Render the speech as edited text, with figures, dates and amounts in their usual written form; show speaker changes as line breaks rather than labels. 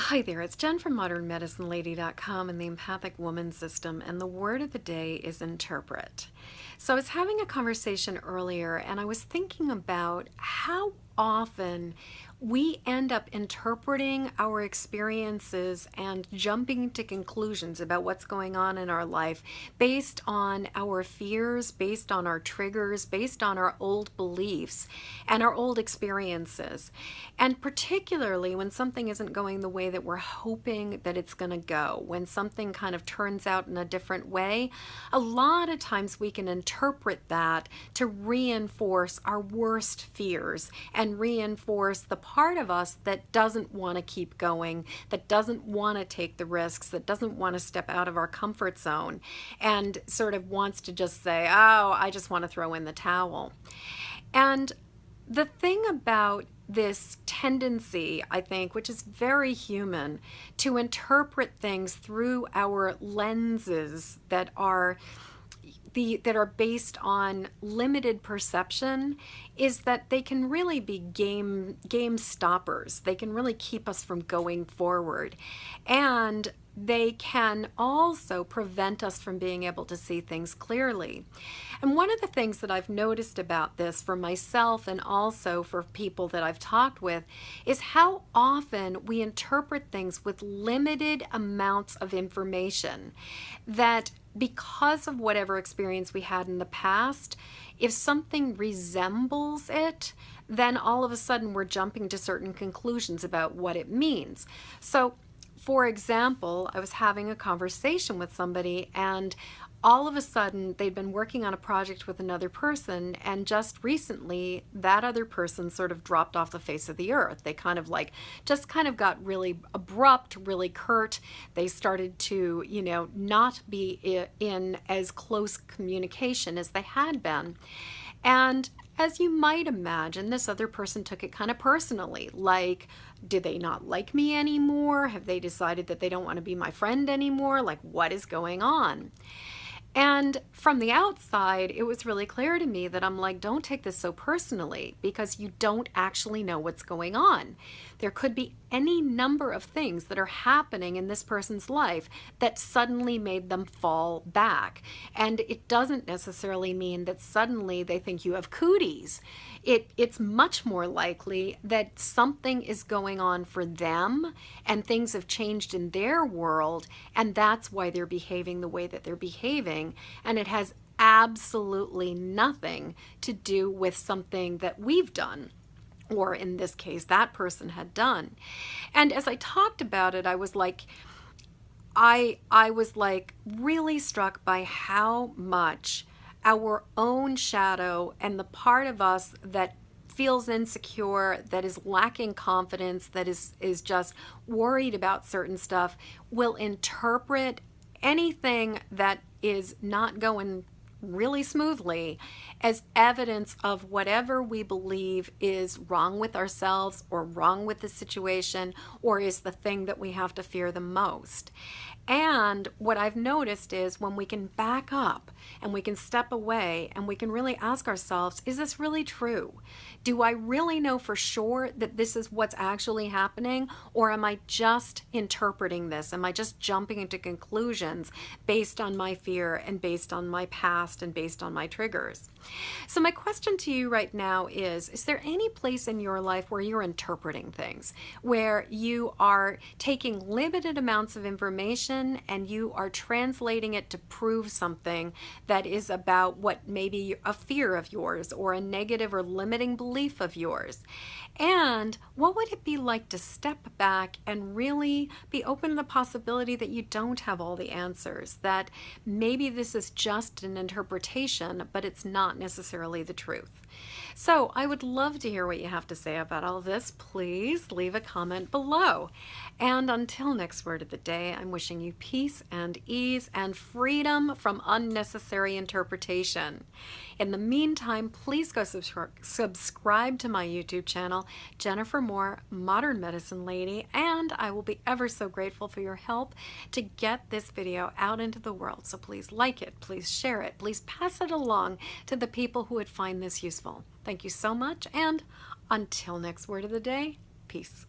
Hi there, it's Jen from modernmedicinelady.com and the Empathic Woman System, and the word of the day is interpret. So I was having a conversation earlier and I was thinking about how often we end up interpreting our experiences and jumping to conclusions about what's going on in our life based on our fears, based on our triggers, based on our old beliefs and our old experiences. And particularly when something isn't going the way that we're hoping that it's going to go, when something kind of turns out in a different way, a lot of times we can interpret that to reinforce our worst fears and reinforce the part of us that doesn't want to keep going, that doesn't want to take the risks, that doesn't want to step out of our comfort zone, and sort of wants to just say, oh, I just want to throw in the towel. And the thing about this tendency, I think, which is very human, to interpret things through our lenses that are based on limited perception, is that they can really be game stoppers. They can really keep us from going forward. And they can also prevent us from being able to see things clearly. And one of the things that I've noticed about this for myself and also for people that I've talked with is how often we interpret things with limited amounts of information, that because of whatever experience we had in the past, if something resembles it, then all of a sudden we're jumping to certain conclusions about what it means. So, for example, I was having a conversation with somebody and all of a sudden they'd been working on a project with another person, and just recently that other person sort of dropped off the face of the earth. They kind of got really abrupt, really curt. They started to, not be in as close communication as they had been. And as you might imagine, this other person took it kind of personally. Like, did they not like me anymore? Have they decided that they don't want to be my friend anymore? Like, what is going on? And from the outside, it was really clear to me that I'm like, don't take this so personally, because you don't actually know what's going on. There could be any number of things that are happening in this person's life that suddenly made them fall back. And it doesn't necessarily mean that suddenly they think you have cooties. It's much more likely that something is going on for them and things have changed in their world, and that's why they're behaving the way that they're behaving. And it has absolutely nothing to do with something that we've done, or in this case, that person had done. And as I talked about it, I was like really struck by how much our own shadow and the part of us that feels insecure, that is lacking confidence, that is just worried about certain stuff, will interpret anything that is not going really smoothly as evidence of whatever we believe is wrong with ourselves or wrong with the situation, or is the thing that we have to fear the most. And what I've noticed is when we can back up and we can step away and we can really ask ourselves, is this really true? Do I really know for sure that this is what's actually happening? Or am I just interpreting this? Am I just jumping into conclusions based on my fear and based on my past and based on my triggers? So my question to you right now is there any place in your life where you're interpreting things, where you are taking limited amounts of information and you are translating it to prove something that is about what may be a fear of yours or a negative or limiting belief of yours? And what would it be like to step back and really be open to the possibility that you don't have all the answers, that maybe this is just an interpretation, but it's not necessarily the truth? So I would love to hear what you have to say about all of this. Please leave a comment below. And until next word of the day, I'm wishing you peace and ease and freedom from unnecessary interpretation. In the meantime, please go subscribe to my YouTube channel, Jennifer Moore, Modern Medicine Lady, and I will be ever so grateful for your help to get this video out into the world. So please like it, please share it, please pass it along to the people who would find this useful. Thank you so much, and until next word of the day, peace.